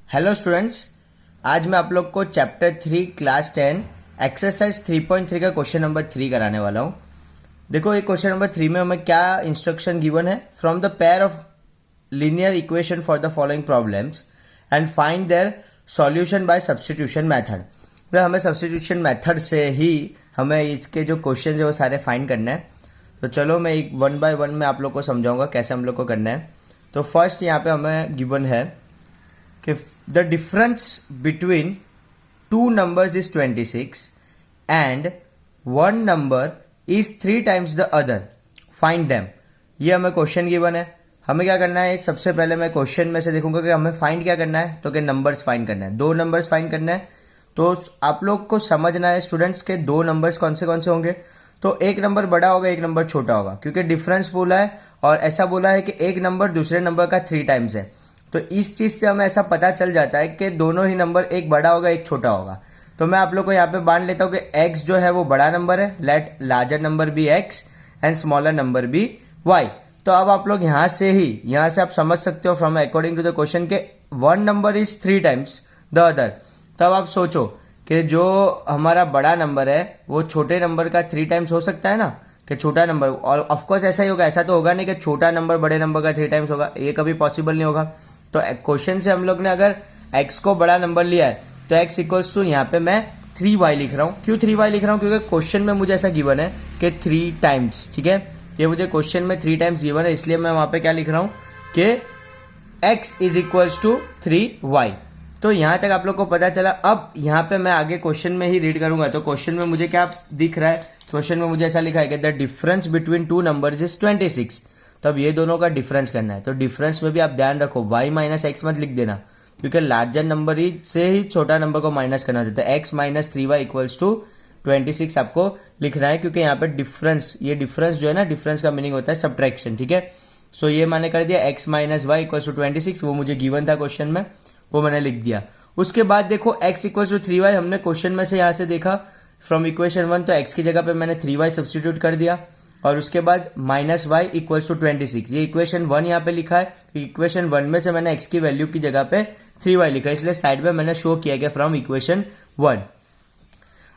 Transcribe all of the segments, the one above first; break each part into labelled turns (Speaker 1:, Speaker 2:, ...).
Speaker 1: Hello students, आज मैं आप लोग को चैप्टर 3 क्लास 10 एक्सरसाइज 3.3 का क्वेश्चन नंबर 3 कराने वाला हूँ। देखो, ये क्वेश्चन नंबर 3 में हमें क्या इंस्ट्रक्शन गिवन है। From the pair of linear equation for the following problems and find their solution bye substitution method. मतलब हमें सब्स्टिट्यूशन मेथड से ही हमें इसके जो क्वेश्चन है वो सारे फाइंड करना है। तो चलो मैं एक 1 बाय 1 में आप लोग को समझाऊंगा कैसे हम लोग को करना है। तो फर्स्ट यहाँ पे हमें गिवन है कि the difference between two numbers is 26 and one number is 3 times the other. Find them. ये हमें क्वेश्चन गिवन है। हमें क्या करना है, सबसे पहले मैं क्वेश्चन में से देखूंगा कि हमें फाइंड क्या करना है। तो कि नंबर्स फाइंड करना है, 2 नंबर्स फाइंड करना है। तो आप लोग को समझना है स्टूडेंट्स के 2 नंबर्स कौन से होंगे। तो एक नंबर बड़ा होगा, एक नंबर छोटा होगा, क्योंकि डिफरेंस बोला है और ऐसा बोला है कि एक नंबर दूसरे नंबर का 3 टाइम्स है। तो इस चीज़ से हमें ऐसा पता चल जाता है कि दोनों ही नंबर, एक बड़ा होगा एक छोटा होगा। तो मैं आप लोग को यहाँ पे मान लेता हूँ कि x जो है वो बड़ा नंबर है, let larger number be x and smaller number be y। तो अब आप लोग यहाँ से आप समझ सकते हो from according to the question के 1 number is 3 times the other. तब आप सोचो कि जो हमारा बड़ा नंबर है वो छोटे नंबर का 3 टाइम्स हो सकता है ना, कि छोटा नंबर, और ऑफकोर्स ऐसा ही होगा। ऐसा तो होगा नहीं कि छोटा नंबर बड़े नंबर का 3 टाइम्स होगा, ये कभी पॉसिबल नहीं होगा। तो क्वेश्चन से हम लोग ने अगर x को बड़ा नंबर लिया है तो x इक्वल्स टू, यहाँ पे मैं 3y लिख रहा हूँ। क्यों 3y लिख रहा हूँ? क्योंकि क्वेश्चन में मुझे ऐसा गिवन है कि 3 टाइम्स, ठीक है, ये मुझे क्वेश्चन में 3 टाइम्स गिवन है, इसलिए मैं वहाँ पे क्या लिख रहा हूँ कि x is equals to 3y। तो यहाँ तक आप लोग को पता चला। अब यहाँ पे मैं आगे क्वेश्चन में ही रीड करूंगा। तो क्वेश्चन में मुझे क्या दिख रहा है, क्वेश्चन में मुझे ऐसा लिखा है कि the difference between 2 numbers is 26। तो अब ये दोनों का डिफरेंस करना है। तो डिफरेंस में भी आप ध्यान रखो, y माइनस एक्स मत लिख देना, क्योंकि लार्जर नंबर ही से ही छोटा नंबर को माइनस करना होता है। x minus 3y equals to 26 आपको लिखना है, क्योंकि यहाँ पे डिफरेंस, ये डिफरेंस जो है ना, डिफरेंस का मीनिंग होता है सब्ट्रैक्शन, ठीक है। सो ये मैंने कर दिया, x minus Y equals to 26, वो मुझे गिवन था क्वेश्चन में, वो मैंने लिख दिया। उसके बाद देखो x इक्वल्स टू 3y हमने क्वेश्चन में से यहाँ से देखा फ्रॉम इक्वेशन 1, तो x की जगह पे मैंने 3y सब्स्टिट्यूट कर दिया। और उसके बाद माइनस वाई इक्वल्स टू 26, ये इक्वेशन 1 यहाँ पे लिखा है। इक्वेशन 1 में से मैंने x की वैल्यू की जगह पे 3y लिखा है, इसलिए साइड में मैंने शो किया गया फ्रॉम इक्वेशन 1।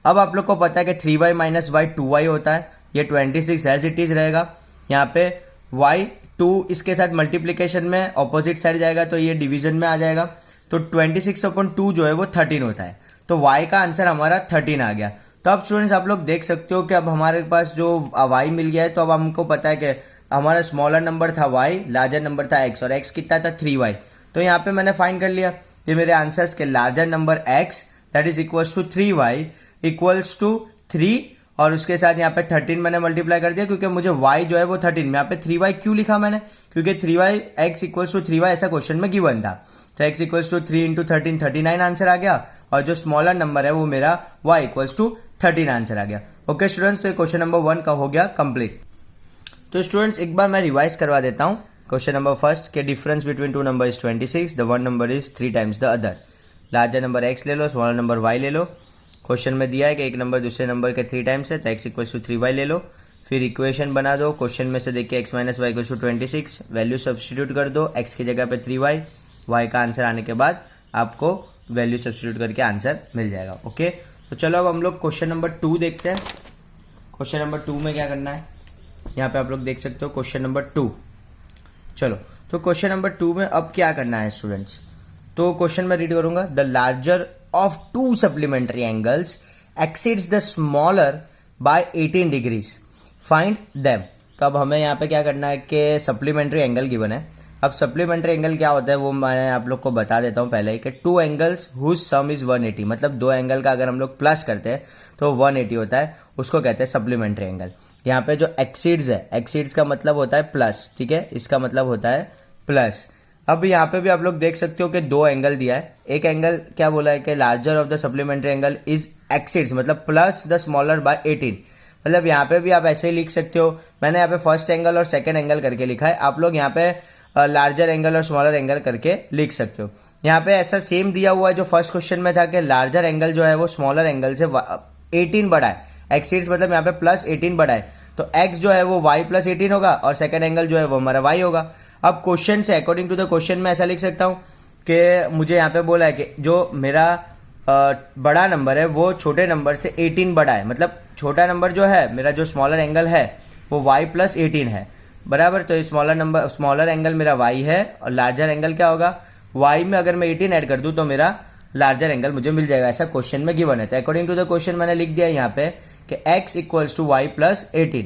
Speaker 1: अब आप लोग को पता है कि 3y माइनस वाई 2y होता है, ये 26 एज इट इज रहेगा। यहाँ पे y 2 इसके साथ मल्टीप्लीकेशन में ऑपोजिट साइड जाएगा, तो ये डिवीजन में आ जाएगा। तो 26/2 जो है वो 13 होता है। तो y का आंसर हमारा 13 आ गया। तो अब स्टूडेंट्स आप लोग देख सकते हो कि अब हमारे पास जो y मिल गया है, तो अब हमको पता है कि हमारा स्मॉलर नंबर था y, लार्जर नंबर था x, और x कितना था 3y। तो यहाँ पे मैंने फाइंड कर लिया ये मेरे आंसर्स के larger number x that is equals to 3y equals to 3, और उसके साथ यहाँ पे 13 मैंने मल्टीप्लाई कर दिया, क्योंकि मुझे y जो है वो 13, यहाँ पे 3y क्यों लिखा मैंने, क्योंकि 3y x equals to 3y ऐसा क्वेश्चन में गिवन था। तो x equals to 3 into 13 39 answer आ गया, और जो स्मॉलर नंबर है वो मेरा y इक्वल्स टू 13 आंसर आ गया। ओके स्टूडेंट्स, तो क्वेश्चन नंबर 1 का हो गया कंप्लीट। तो स्टूडेंट्स एक बार मैं रिवाइज करवा देता हूँ। क्वेश्चन नंबर फर्स्ट के difference between 2 number is 26, the one number is 3 times the other. Larger number x ले लो, स्मॉलर नंबर y ले लो। क्वेश्चन में दिया है कि एक नंबर दूसरे नंबर के 3 टाइम्स है, तो x इक्वल्स टू 3y ले लो। फिर इक्वेशन बना दो, क्वेश्चन में से देखिए x minus Y equals to 26, value substitute कर दो, x की जगह पे 3y, y का आंसर आने के बाद आपको वैल्यू सब्स्टिट्यूट करके आंसर मिल जाएगा। ओके, तो चलो अब हम लोग क्वेश्चन नंबर 2 देखते हैं। क्वेश्चन नंबर 2 में क्या करना है, यहाँ पे आप लोग देख सकते हो क्वेश्चन नंबर 2। चलो, तो क्वेश्चन नंबर 2 में अब क्या करना है स्टूडेंट्स। तो क्वेश्चन में रीड करूंगा, the larger of 2 supplementary angles exceeds the smaller by 18 degrees, find them. तो अब हमें यहाँ पे क्या करना है कि सप्लीमेंट्री एंगल गिवन है। अब सप्लीमेंट्री एंगल क्या होता है वो मैं आप लोग को बता देता हूँ पहले ही, कि 2 एंगल्स हुज सम इज 180, मतलब 2 एंगल का अगर हम लोग प्लस करते हैं तो 180 होता है, उसको कहते हैं सप्लीमेंट्री एंगल। यहाँ पे जो एक्सीड्स है, एक्सीड्स का मतलब होता है प्लस, ठीक है, इसका मतलब होता है प्लस। अब यहाँ पे भी आप लोग देख सकते हो कि 2 एंगल दिया है। एक एंगल क्या बोला है कि larger of the supplementary angle is exceeds, मतलब प्लस द स्मॉलर बाय 18। मतलब यहाँ पे भी आप ऐसे ही लिख सकते हो। मैंने यहाँ पे फर्स्ट एंगल और सेकेंड एंगल करके लिखा है, आप लोग यहाँ पे लार्जर एंगल और स्मॉलर एंगल करके लिख सकते हो। यहाँ पे ऐसा सेम दिया हुआ है जो फर्स्ट क्वेश्चन में था कि लार्जर एंगल जो है वो स्मॉलर एंगल से 18 बड़ा है। एक्सीड्स मतलब यहाँ पे प्लस 18 बड़ा है, तो x जो है वो y प्लस 18 होगा, और सेकेंड एंगल जो है वो हमारा y होगा। अब क्वेश्चन से अकॉर्डिंग टू द क्वेश्चन में ऐसा लिख सकता हूँ कि मुझे यहाँ पे बोला है कि जो मेरा बड़ा नंबर है वो छोटे नंबर से 18 बड़ा है, मतलब छोटा नंबर जो है मेरा, जो स्मॉलर एंगल है वो y प्लस 18 है, बराबर। तो स्मॉलर एंगल मेरा y है और लार्जर एंगल क्या होगा, y में अगर मैं 18 ऐड कर दूं तो मेरा लार्जर एंगल मुझे मिल जाएगा, ऐसा क्वेश्चन में गिवन है। तो अकॉर्डिंग टू द क्वेश्चन मैंने लिख दिया यहाँ पे कि x equals to Y plus 18।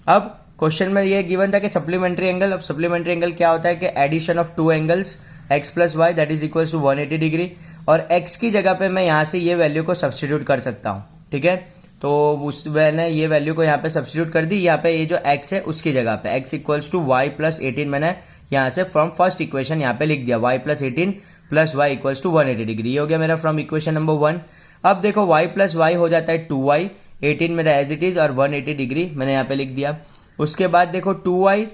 Speaker 1: अब क्वेश्चन में ये गिवन था कि सप्लीमेंट्री एंगल, अब सप्लीमेंट्री एंगल क्या होता है कि addition of two angles x plus Y that is equals to 180 degree, और x की जगह पे मैं यहाँ से ये वैल्यू को सब्सटीट्यूट कर सकता हूँ, ठीक है। तो उस मैंने ये वैल्यू को यहाँ पे सब्सटीट्यूट कर दी, यहाँ पे ये जो x है उसकी जगह पे x equals to Y plus 18 मैंने यहाँ से फ्रॉम फर्स्ट इक्वेशन यहाँ पे लिख दिया, y plus 18 plus Y equals to 180 degree, ये हो गया मेरा फ्रॉम इक्वेशन नंबर 1। अब देखो y प्लस वाई हो जाता है 2y, 18 मेरा एज इट इज और 180 डिग्री मैंने यहाँ पे लिख दिया। उसके बाद देखो 2y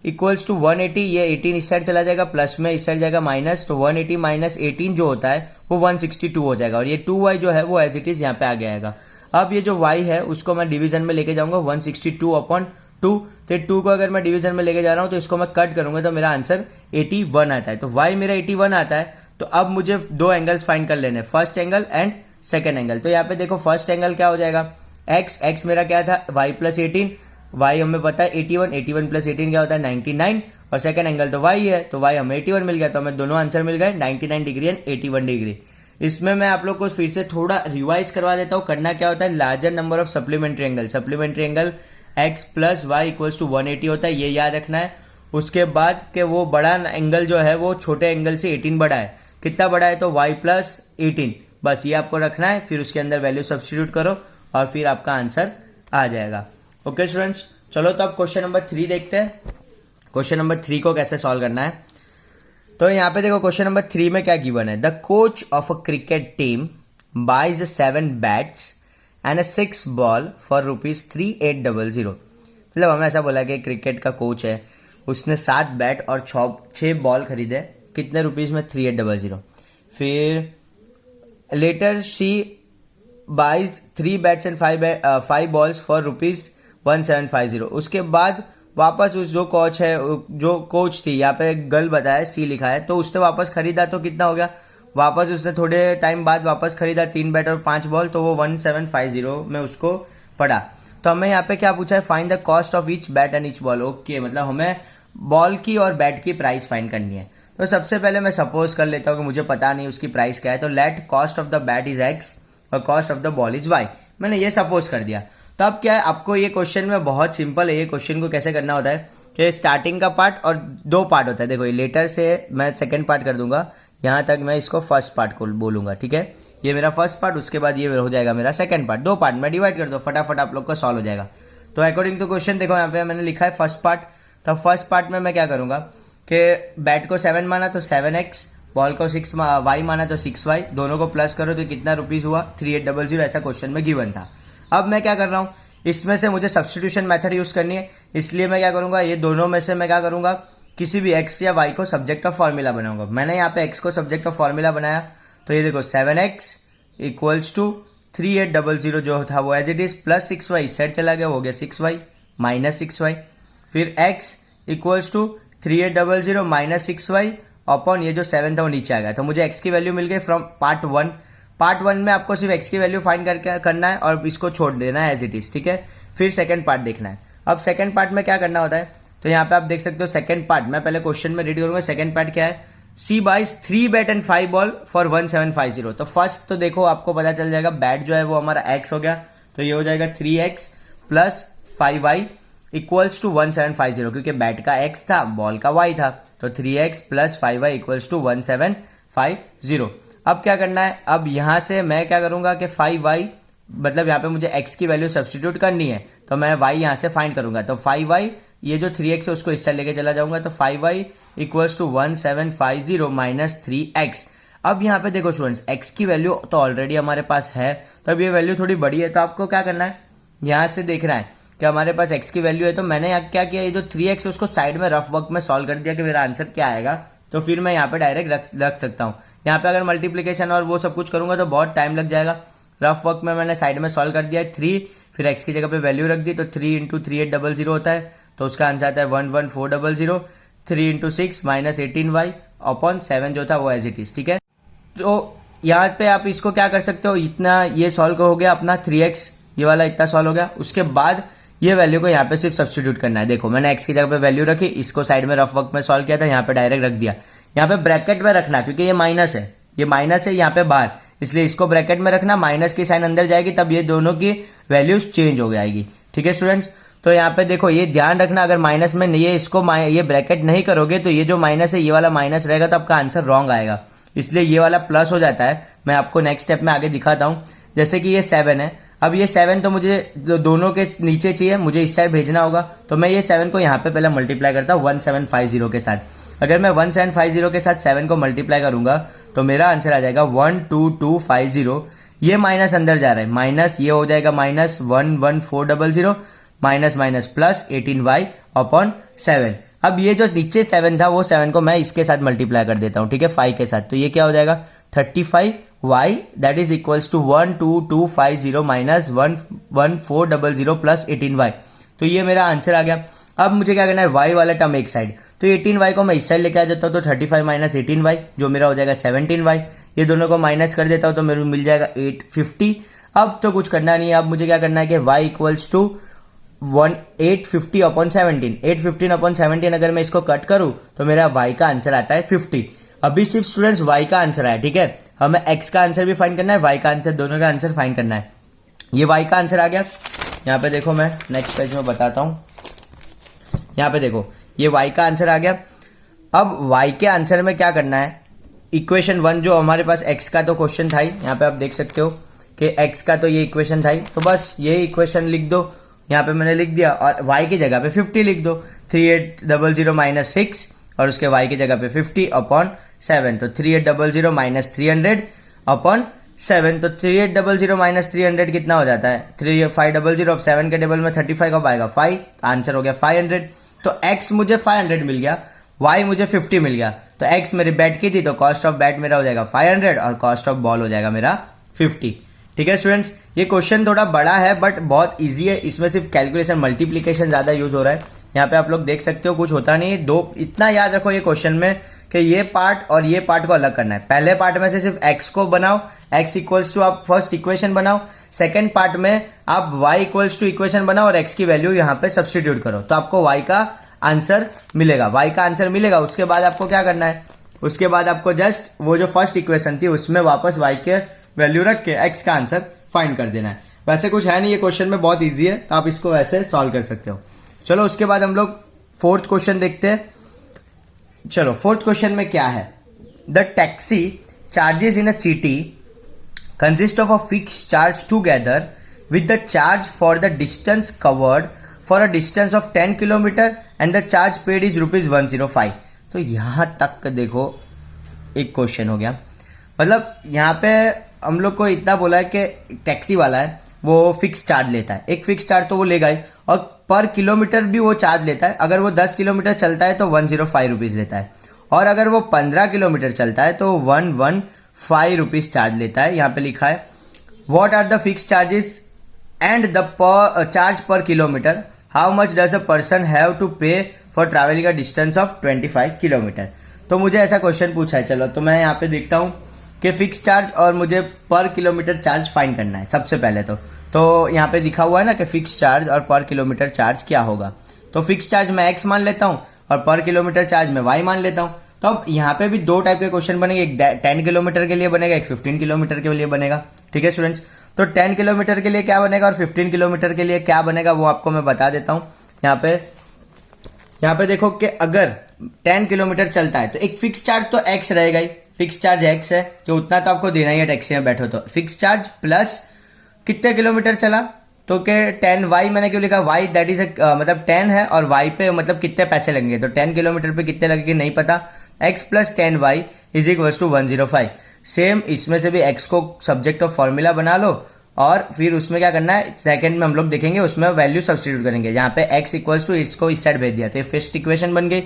Speaker 1: इक्वल्स टू 180, ये 18 इस साइड चला जाएगा, प्लस में इस साइड जाएगा माइनस, तो 180 माइनस 18 जो होता है वो 162 हो जाएगा, और ये 2y जो है वो एज इट इज यहाँ पे आ जाएगा। अब ये जो y है उसको मैं डिवीजन में लेके जाऊंगा 162 अपॉन 2, तो 2 को अगर मैं डिवीजन में लेके जा रहा हूँ तो इसको मैं कट करूंगा तो मेरा आंसर 81 आता है। तो y मेरा 81 आता है। तो अब मुझे दो एंगल्स फाइंड कर लेने, first angle and second angle. तो यहाँ पे देखो फर्स्ट एंगल क्या हो जाएगा, x मेरा क्या था y प्लस 18, y हमें पता है 81, 81 प्लस 18 क्या होता है 99, और सेकंड एंगल तो y है, तो y हमें 81 मिल गया, तो हमें दोनों आंसर मिल गए 99 डिग्री एंड 81 डिग्री। इसमें मैं आप लोग को फिर से थोड़ा रिवाइज करवा देता हूँ, करना क्या होता है, larger number of supplementary angle, supplementary angle x plus Y equals to 180 होता है, ये याद रखना है। उसके बाद के वो बड़ा एंगल जो है वो छोटे एंगल से 18 बड़ा है, कितना बड़ा है तो y प्लस 18, बस ये आपको रखना है, फिर उसके अंदर वैल्यू सब्सटीट्यूट करो और फिर आपका आंसर आ जाएगा। ओके स्टूडेंट्स, चलो तो अब क्वेश्चन नंबर 3 देखते हैं, क्वेश्चन नंबर 3 को कैसे सॉल्व करना है। तो यहाँ पे देखो क्वेश्चन नंबर 3 में क्या गिवन है, the coach of a cricket team buys 7 bats and 6 ball for ₹3800। मतलब हमें ऐसा बोला कि क्रिकेट का कोच है, उसने 7 बैट और 6 बॉल खरीदे, कितने रुपीज़ में 3800। फिर later she buys 3 bats and 5 balls for ₹1750। उसके बाद वापस उस जो कोच है, जो कोच थी, यहाँ पे गर्ल बताया सी लिखा है, तो उसने वापस खरीदा तो कितना हो गया, वापस उसने थोड़े टाइम बाद वापस खरीदा 3 बैट और 5 बॉल, तो वो 1750 में उसको पड़ा। तो हमें यहाँ पे क्या पूछा है, find the cost of each bat and each ball. Okay, मतलब हमें बॉल की और बैट की प्राइस फाइंड करनी है। तो सबसे पहले मैं सपोज कर लेता हूँ कि मुझे पता नहीं उसकी प्राइस क्या है, तो let cost of the bat is x और cost of the ball is y, मैंने ये सपोज कर दिया। तो अब क्या है, आपको ये क्वेश्चन में बहुत सिंपल है, ये क्वेश्चन को कैसे करना होता है कि स्टार्टिंग का पार्ट और 2 पार्ट होता है। देखो ये लेटर से मैं सेकंड पार्ट कर दूंगा, यहाँ तक मैं इसको फर्स्ट पार्ट को बोलूंगा, ठीक है। ये मेरा फर्स्ट पार्ट, उसके बाद ये हो जाएगा मेरा सेकंड पार्ट, 2 पार्ट में डिवाइड कर दो, फटाफट आप लोग का सॉल्व हो जाएगा। तो अकॉर्डिंग टू क्वेश्चन देखो यहाँ पे मैंने लिखा है फर्स्ट पार्ट, तो फर्स्ट पार्ट में मैं क्या करूंगा कि बैट को 7 माना तो 7x, बॉल को 6 y माना तो 6y, दोनों को प्लस करो तो कितना रुपीज़ हुआ 3800, ऐसा क्वेश्चन में गिवन था। अब मैं क्या कर रहा हूँ, इसमें से मुझे सब्स्टिट्यूशन मेथड यूज़ करनी है, इसलिए मैं क्या करूँगा, ये दोनों में से मैं क्या करूँगा, किसी भी x या y को सब्जेक्ट ऑफ फॉर्मूला बनाऊंगा। मैंने यहाँ पे x को सब्जेक्ट ऑफ फॉर्मूला बनाया, तो ये देखो 7x इक्वल्स टू 3800 जो था वो as it is, plus 6y इस साइड चला गया, हो गया 6y माइनस 6y, फिर x equals to 3800 minus 6y upon ये जो 7 था वो नीचे आ गया। तो मुझे x की वैल्यू मिल गई फ्रॉम पार्ट 1। पार्ट 1 में आपको सिर्फ x की वैल्यू फाइंड करके करना है और इसको छोड़ देना है एज इट इज, ठीक है। फिर सेकंड पार्ट देखना है। अब सेकंड पार्ट में क्या करना होता है, तो यहाँ पे आप देख सकते हो सेकंड पार्ट, मैं पहले क्वेश्चन में रीड करूंगा। सेकंड पार्ट क्या है, C buys 3 bat and 5 ball for 1750। तो फर्स्ट तो देखो आपको पता चल जाएगा, बैट जो है वो हमारा x हो गया, तो ये हो जाएगा 3x plus 5y equals to 1750, क्योंकि बैट का x था, बॉल का y था, तो 3x plus 5y equals to 1750। अब क्या करना है, अब यहाँ से मैं क्या करूँगा कि 5y, मतलब यहाँ पे मुझे x की वैल्यू सब्स्टिट्यूट करनी है, तो मैं y यहाँ से फाइंड करूँगा। तो 5y, ये जो 3x है उसको इस साइड लेके चला जाऊँगा, तो 5y equals to 1750 minus 3x। अब यहाँ पे देखो स्टूडेंट्स, x की वैल्यू तो ऑलरेडी हमारे पास है, तो अब ये वैल्यू थोड़ी बड़ी है, तो आपको क्या करना है, यहाँ से देखना है कि हमारे पास x की वैल्यू है। तो मैंने यहाँ क्या किया, ये जो 3x है उसको साइड में रफ वर्क में सॉल्व कर दिया कि मेरा आंसर क्या आएगा, तो फिर मैं यहाँ पे डायरेक्ट रख सकता हूँ। यहाँ पे अगर मल्टीप्लीकेशन और वो सब कुछ करूँगा तो बहुत टाइम लग जाएगा। रफ वर्क में मैंने साइड में सॉल्व कर दिया है 3, फिर x की जगह पे वैल्यू रख दी, तो 3 इंटू 3800 होता है, तो उसका आंसर आता है 11400। 3 इंटू 6 माइनस 18y अपॉन 7 जो था वो एज इट इज, ठीक है। तो यहाँ पे आप इसको क्या कर सकते हो, इतना ये सॉल्व हो गया अपना 3x, ये वाला इतना सॉल्व हो गया। उसके बाद ये वैल्यू को यहाँ पे सिर्फ सब्स्टिट्यूट करना है। देखो मैंने x की जगह पे वैल्यू रखी, इसको साइड में रफ वर्क में सॉल्व किया था, यहाँ पे डायरेक्ट रख दिया। यहाँ पे ब्रैकेट में रखना क्योंकि ये माइनस है, ये माइनस है यहाँ पे बाहर, इसलिए इसको ब्रैकेट में रखना, माइनस की साइन अंदर जाएगी तब ये दोनों की वैल्यूज चेंज हो जाएगी, ठीक है स्टूडेंट्स। तो यहाँ पे देखो ये ध्यान रखना, अगर माइनस में ये इसको ये ब्रैकेट नहीं करोगे तो ये जो माइनस है ये वाला माइनस रहेगा तो आपका आंसर रॉन्ग आएगा, इसलिए ये वाला प्लस हो जाता है। मैं आपको नेक्स्ट स्टेप में आगे दिखाता हूँ। जैसे कि ये 7 है, अब ये 7 तो मुझे दोनों के नीचे चाहिए, मुझे इस साइड भेजना होगा, तो मैं ये 7 को यहाँ पे पहले मल्टीप्लाई करता हूँ 1750 के साथ। अगर मैं 1750 के साथ 7 को मल्टीप्लाई करूंगा तो मेरा आंसर आ जाएगा 12250। ये माइनस अंदर जा रहा है, माइनस ये हो जाएगा minus 11400 minus minus plus 18y upon 7। अब ये जो नीचे 7 था वो 7 को मैं इसके साथ मल्टीप्लाई कर देता हूँ, ठीक है, 5 के साथ। तो ये क्या हो जाएगा 35y that is equals to 12250 minus 11400 plus 18y। तो ये मेरा आंसर आ गया। अब मुझे क्या करना है, y वाला टर्म एक साइड, तो 18y को मैं इस साइड लेके आ जाता हूँ, तो 35 माइनस 18y जो मेरा हो जाएगा 17y। ये दोनों को माइनस कर देता हूँ तो मेरे मिल जाएगा 850। अब तो कुछ करना नहीं है, अब मुझे क्या करना है कि y equals to 850 upon 17, 815 upon 17 अगर मैं इसको कट करूं तो मेरा y का आंसर आता है 50। अभी सिर्फ स्टूडेंट्स y का आंसर आया, ठीक है, हमें x का आंसर भी फाइंड करना है, y का आंसर, दोनों का आंसर फाइंड करना है। ये y का आंसर आ गया। यहाँ पे देखो मैं नेक्स्ट पेज में बताता हूँ, यहाँ पे देखो ये y का आंसर आ गया। अब y के आंसर में क्या करना है, इक्वेशन 1 जो हमारे पास x का तो क्वेश्चन था ही, यहाँ पे आप देख सकते हो कि x का तो ये इक्वेशन था ही, तो बस ये इक्वेशन लिख दो, यहाँ पे मैंने लिख दिया, और y की जगह पे 50 लिख दो, 3800 माइनस 6 और उसके y की जगह पे 50 अपॉन 7, तो 3800 माइनस 300 अपॉन 7, तो 3800 माइनस 300 कितना हो जाता है 3500। अब 7 के टेबल में 35 कब आएगा 5, आंसर हो गया 500। तो x मुझे 500 मिल गया, y मुझे 50 मिल गया, तो x मेरी बैट की थी तो कॉस्ट ऑफ बैट मेरा हो जाएगा 500 और कॉस्ट ऑफ बॉल हो जाएगा मेरा 50, ठीक है स्टूडेंट्स। ये क्वेश्चन थोड़ा बड़ा है बट बहुत इजी है, इसमें सिर्फ कैलकुलेशन मल्टीप्लिकेशन ज्यादा यूज हो रहा है। यहाँ पे आप लोग देख सकते हो कुछ होता नहीं है, दो इतना याद रखो ये क्वेश्चन में कि ये पार्ट और ये पार्ट को अलग करना है। पहले पार्ट में से सिर्फ x को बनाओ, x इक्वल्स टू आप फर्स्ट इक्वेशन बनाओ, सेकंड पार्ट में आप y इक्वल्स टू इक्वेशन बनाओ और x की वैल्यू यहाँ पे सब्स्टिट्यूट करो, तो आपको y का आंसर मिलेगा, y का आंसर मिलेगा। उसके बाद आपको क्या करना है, उसके बाद आपको जस्ट वो जो फर्स्ट इक्वेशन थी उसमें वापस y के वैल्यू रख के x का आंसर फाइंड कर देना है। वैसे कुछ है नहीं, ये क्वेश्चन में बहुत ईजी है, तो आप इसको वैसे सॉल्व कर सकते हो। चलो उसके बाद हम लोग फोर्थ क्वेश्चन देखते हैं। चलो फोर्थ क्वेश्चन में क्या है, the taxi charges in a city consist of a fix charge together with the charge for the distance covered for a distance of 10 kilometre and the charge paid is ₹105। तो यहां तक देखो एक question हो गया, मतलब यहाँ पे हम लोग को इतना बोला है कि टैक्सी वाला है वो फिक्स चार्ज लेता है, एक फिक्स चार्ज तो वो लेगा ही, और पर किलोमीटर भी वो चार्ज लेता है। अगर वो 10 किलोमीटर चलता है तो 105 रुपीज़ लेता है, और अगर वो 15 किलोमीटर चलता है तो 115 रुपीज़ चार्ज लेता है। यहाँ पे लिखा है what are the fix charges and the charge per kilometer, how much does a person have to pay for travelling a distance of 25 kilometer. तो मुझे ऐसा क्वेश्चन पूछा है, चलो तो मैं यहाँ पे देखता हूँ कि फिक्स चार्ज और मुझे पर किलोमीटर चार्ज फाइंड करना है। सबसे पहले तो यहाँ पे दिखा हुआ है ना कि फिक्स चार्ज और पर किलोमीटर चार्ज क्या होगा, तो फिक्स चार्ज मैं x मान लेता हूँ और पर किलोमीटर चार्ज मैं y मान लेता हूँ। तो अब यहाँ पे भी दो टाइप के क्वेश्चन बनेंगे, एक 10 किलोमीटर के लिए बनेगा, एक 15 किलोमीटर के लिए बनेगा, ठीक है स्टूडेंट्स। तो 10 किलोमीटर के लिए क्या बनेगा और 15 किलोमीटर के लिए क्या बनेगा वो आपको मैं बता देता हूँ। यहाँ पे देखो कि अगर 10 किलोमीटर चलता है तो एक फिक्स चार्ज तो x रहेगा ही, फिक्स चार्ज x है जो उतना तो आपको देना ही है टैक्सी में बैठो, तो फिक्स चार्ज प्लस कितने किलोमीटर चला, तो के 10y मैंने क्यों लिखा, y दैट इज मतलब 10 है और y पे मतलब कितने पैसे लगेंगे, तो 10 किलोमीटर पे कितने लगेंगे नहीं पता, x plus 10y is equals to 105। Same इसमें से भी x को सब्जेक्ट ऑफ फॉर्मूला बना लो और फिर उसमें क्या करना है, सेकंड में हम लोग देखेंगे उसमें वैल्यू सब्स्टिट्यूट करेंगे। यहाँ पे x इक्वल्स टू इसको इस साइड भेज दिया तो ये फर्स्ट इक्वेशन बन गई।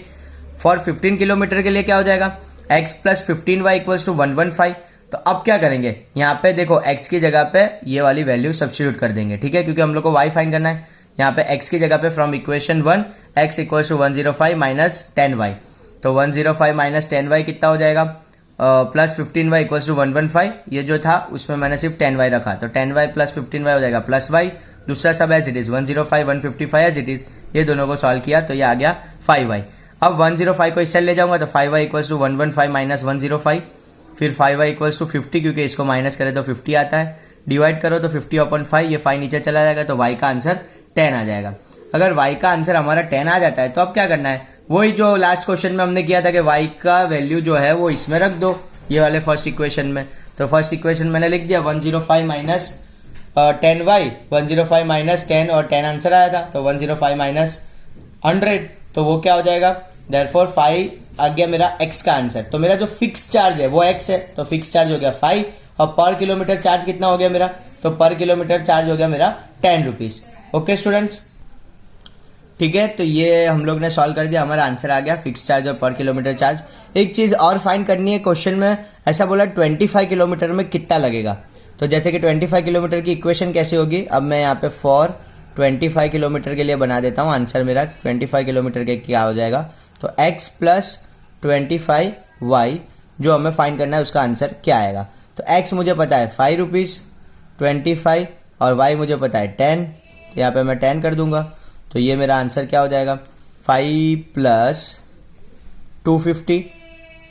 Speaker 1: फॉर 15 किलोमीटर के लिए क्या हो जाएगा, x plus 15y equals to 115। तो अब क्या करेंगे, यहाँ पे देखो x की जगह पे ये वाली वैल्यू सब्स्टिट्यूट कर देंगे, ठीक है, क्योंकि हम लोग को y फाइंड करना है। यहाँ पे x की जगह पे from equation 1 x equals to 105 minus 10y, तो 105 माइनस 10y कितना हो जाएगा, प्लस 15y इक्वल्स टू 115। ये जो था उसमें मैंने सिर्फ 10y रखा, तो 10y प्लस 15y हो जाएगा प्लस y। दूसरा सब as it is 105 155 as it is, ये दोनों को सॉल्व किया तो ये आ गया 5y। अब 105 को इससे ले जाऊंगा तो 5y इक्वल्स टू 115 माइनस 105, फिर 5y इक्वल्स टू 50, क्योंकि इसको माइनस करें तो 50 आता है, डिवाइड करो तो 50/5, ये 5 नीचे चला जाएगा तो y का आंसर 10 आ जाएगा। अगर y का आंसर हमारा 10 आ जाता है तो अब क्या करना है, वही जो लास्ट क्वेश्चन में हमने किया था कि y का वैल्यू जो है वो इसमें रख दो, ये वाले फर्स्ट इक्वेशन में। तो फर्स्ट इक्वेशन मैंने लिख दिया 105 माइनस 10y, 105 माइनस 10 और 10 आंसर आया था, तो 105 माइनस 100, तो वो क्या हो जाएगा, देयरफॉर 5 आ गया मेरा x का आंसर। तो मेरा जो फिक्स चार्ज है वो x है, तो फिक्स चार्ज हो गया 5, और पर किलोमीटर चार्ज कितना हो गया मेरा, तो पर किलोमीटर चार्ज हो गया मेरा 10 रुपीज़। ओके स्टूडेंट्स, ठीक है, तो ये हम लोग ने सॉल्व कर दिया, हमारा आंसर आ गया फिक्स चार्ज और पर किलोमीटर चार्ज। एक चीज़ और फाइंड करनी है, क्वेश्चन में ऐसा बोला 25 किलोमीटर में कितना लगेगा, तो जैसे कि 25 किलोमीटर की इक्वेशन कैसे होगी, अब मैं यहाँ पे फॉर 25 किलोमीटर के लिए बना देता हूँ, आंसर मेरा 25 किलोमीटर के क्या हो जाएगा, तो x प्लस 25y जो हमें फाइंड करना है उसका आंसर क्या आएगा। तो x मुझे पता है 5 रुपीज़, 25 और y मुझे पता है 10, तो यहाँ पे मैं 10 कर दूंगा, तो ये मेरा आंसर क्या हो जाएगा 5 प्लस 250,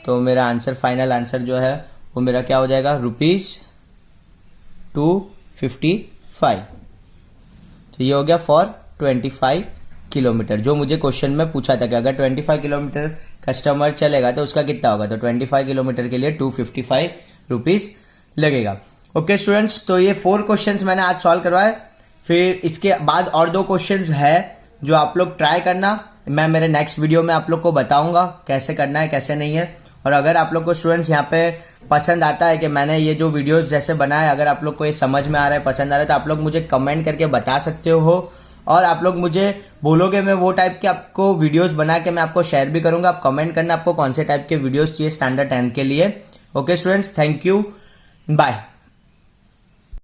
Speaker 1: तो मेरा आंसर फाइनल आंसर जो है वो मेरा क्या हो जाएगा ₹255। तो ये हो गया फॉर 25 किलोमीटर, जो मुझे क्वेश्चन में पूछा था कि अगर 25 किलोमीटर कस्टमर चलेगा तो उसका कितना होगा, तो 25 किलोमीटर के लिए 255 रुपीज़ लगेगा। ओके स्टूडेंट्स, तो ये 4 क्वेश्चंस मैंने आज सॉल्व करवाए, फिर इसके बाद और 2 क्वेश्चंस है जो आप लोग ट्राई करना, मैं मेरे नेक्स्ट वीडियो में आप लोग को बताऊंगा कैसे करना है कैसे नहीं है। और अगर आप लोग को स्टूडेंट्स यहाँ पे पसंद आता है कि मैंने ये जो वीडियोस जैसे बनाए, अगर आप लोग को ये समझ में आ रहा है पसंद आ रहा है, तो आप लोग मुझे कमेंट करके बता सकते हो, और आप लोग मुझे बोलोगे मैं वो टाइप के आपको वीडियोस बना के मैं आपको शेयर भी करूंगा। आप कमेंट करना आपको कौन से टाइप के वीडियोस चाहिए स्टैंडर्ड 10 के लिए। Okay students, thank you, bye.